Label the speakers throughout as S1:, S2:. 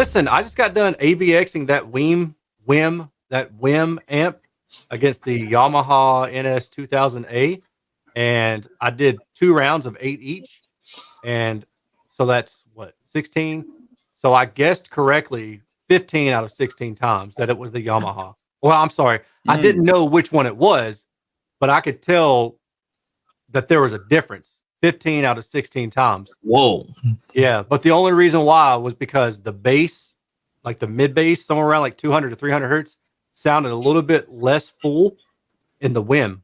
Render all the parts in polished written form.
S1: Listen, I just got done ABXing that WiiM amp against the Yamaha NS 2000A, and I did 2 rounds of 8 each, and so that's what 16. So I guessed correctly 15 out of 16 times that it was the Yamaha. Well, I'm sorry, I didn't know which one it was, but I could tell that there was a difference. 15 out of 16 times.
S2: Whoa.
S1: Yeah, but the only reason why was because the bass, like the mid bass, somewhere around like 200 to 300 hertz, sounded a little bit less full in the WiiM.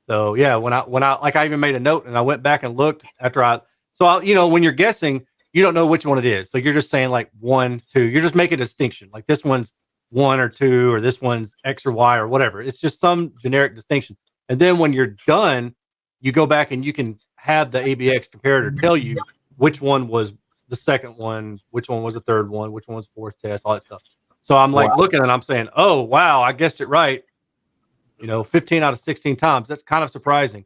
S1: So yeah, when I like, I even made a note and I went back and looked after when you're guessing, you don't know which one it is. So you're just saying like 1, 2. You're just making a distinction. Like this one's 1 or 2, or this one's X or Y or whatever. It's just some generic distinction. And then when you're done, you go back and you can have the ABX comparator tell you which one was the second one, which one was the third one, which one was fourth test, all that stuff. So I'm like looking and I'm saying, oh, wow, I guessed it right. 15 out of 16 times. That's kind of surprising.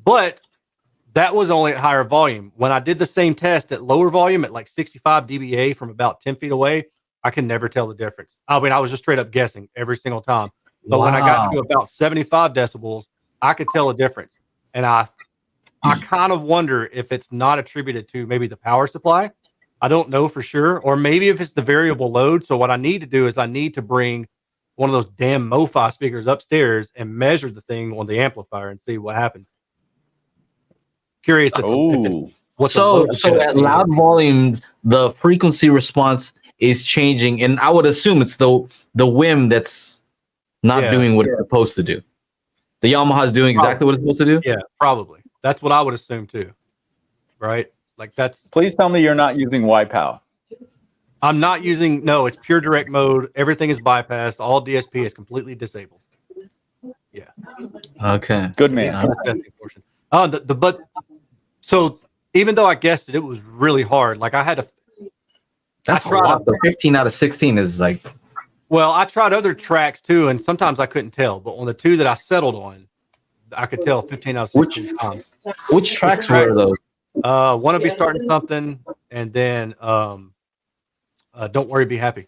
S1: But that was only at higher volume. When I did the same test at lower volume at like 65 dBA from about 10 feet away, I can never tell the difference. I mean, I was just straight up guessing every single time. But when I got to about 75 decibels, I could tell a difference. And I kind of wonder if it's not attributed to maybe the power supply. I don't know for sure. Or maybe if it's the variable load. So what I need to do is I need to bring one of those damn MoFi speakers upstairs and measure the thing on the amplifier and see what happens. Curious.
S2: So at loud volumes, the frequency response is changing. And I would assume it's the WiiM that's not doing what it's supposed to do. The Yamaha is doing exactly what it's supposed to do?
S1: Yeah, probably. That's what I would assume too. Right? Like that's...
S3: Please tell me you're not using WiiPow.
S1: I'm not using... No, it's pure direct mode. Everything is bypassed. All DSP is completely disabled. Yeah.
S2: Okay.
S3: Good man.
S1: But so even though I guessed it, it was really hard. Like I had to...
S2: That's a lot. The 15 out of 16 is like...
S1: Well, I tried other tracks too, and sometimes I couldn't tell. But on the 2 that I settled on, I could tell 15 out of 16 times.
S2: Which tracks were those?
S1: Wanna Be Starting Something, and then Don't Worry, Be Happy.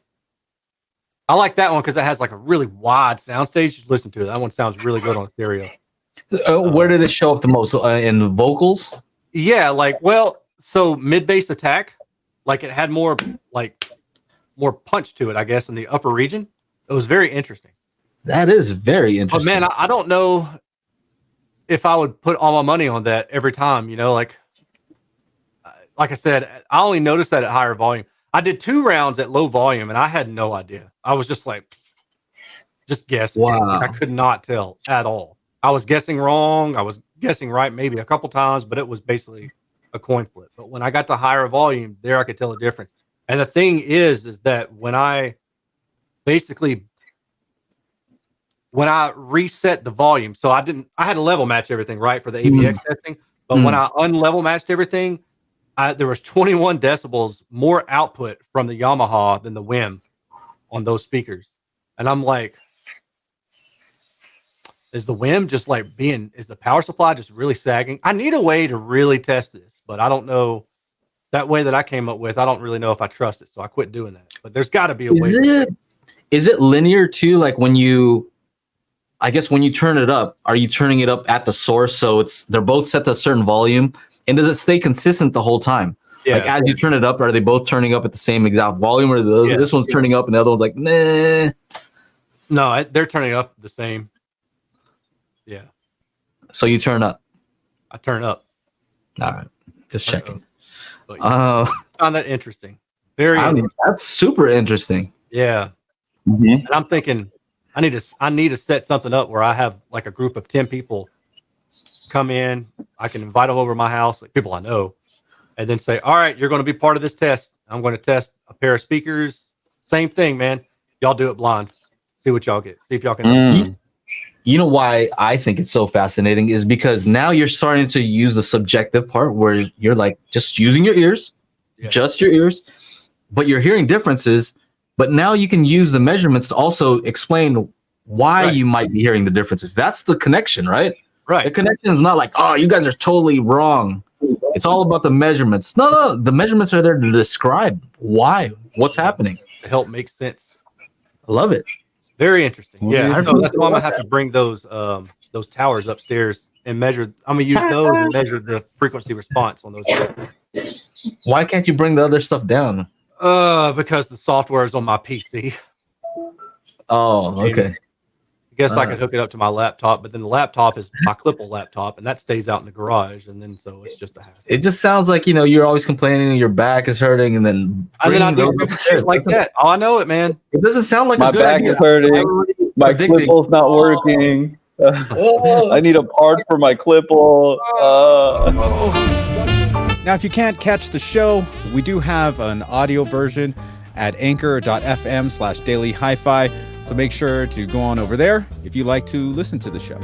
S1: I like that one because it has like a really wide soundstage. You listen to it. That one sounds really good on stereo.
S2: Where did it show up the most? In the vocals?
S1: Yeah, so mid-bass attack, like it had more punch to it, I guess, in the upper region. It was very interesting.
S2: That is very interesting.
S1: But man, I don't know if I would put all my money on that every time, like I said, I only noticed that at higher volume. I did 2 rounds at low volume and I had no idea. I was just guessing.
S2: Wow.
S1: I could not tell at all. I was guessing wrong. I was guessing right maybe a couple times, but it was basically a coin flip. But when I got to higher volume, there I could tell the difference. And the thing is that when I reset the volume, so I had to level match everything, right, for the ABX testing. But when I unlevel matched everything, there was 21 decibels more output from the Yamaha than the WiiM on those speakers. And I'm like, is the WiiM just like is the power supply just really sagging? I need a way to really test this, but I don't know. That way that I came up with, I don't really know if I trust it, so I quit doing that. But there's got to be a way.
S2: Is it linear too? Like when you turn it up, are you turning it up at the source so they're both set to a certain volume? And does it stay consistent the whole time? Yeah. Like as you turn it up, are they both turning up at the same exact volume, or this one's turning up and the other one's like, nah?
S1: No, they're turning up the same. Yeah.
S2: So you turn up.
S1: I turn up.
S2: All right, just checking.
S1: I found that interesting.
S2: That's super interesting.
S1: Yeah. And I'm thinking I need to set something up where I have like a group of 10 people come in. I can invite them over to my house, like people I know, and then say, all right, you're going to be part of this test. I'm going to test a pair of speakers. Same thing, man. Y'all do it blind. See what y'all get. See if y'all can.
S2: You know why I think it's so fascinating is because now you're starting to use the subjective part where you're like just using your ears, just your ears, but you're hearing differences. But now you can use the measurements to also explain why you might be hearing the differences. That's the connection, right?
S1: Right.
S2: The connection is not like, oh, you guys are totally wrong. It's all about the measurements. No, the measurements are there to describe what's happening.
S1: To help make sense.
S2: I love it.
S1: Very interesting. Yeah,
S2: I
S1: so that's why I'm gonna have to bring those towers upstairs and measure. I'm gonna use those and measure the frequency response on those.
S2: Why can't you bring the other stuff down?
S1: Because the software is on my PC.
S2: Oh, okay.
S1: I guess I could hook it up to my laptop, but then the laptop is my Clipple laptop, and that stays out in the garage, and then so it's just a hassle.
S2: It just sounds like you're always complaining your back is hurting, and then
S1: I do stupid shit like that. Oh, I know it, man.
S2: It doesn't sound like
S3: My
S2: a good
S3: back
S2: idea.
S3: is hurting. My Clipple's not working. I need a part for my Clipple.
S4: Now, if you can't catch the show, we do have an audio version at anchor.fm/daily HiFi. So make sure to go on over there if you like to listen to the show.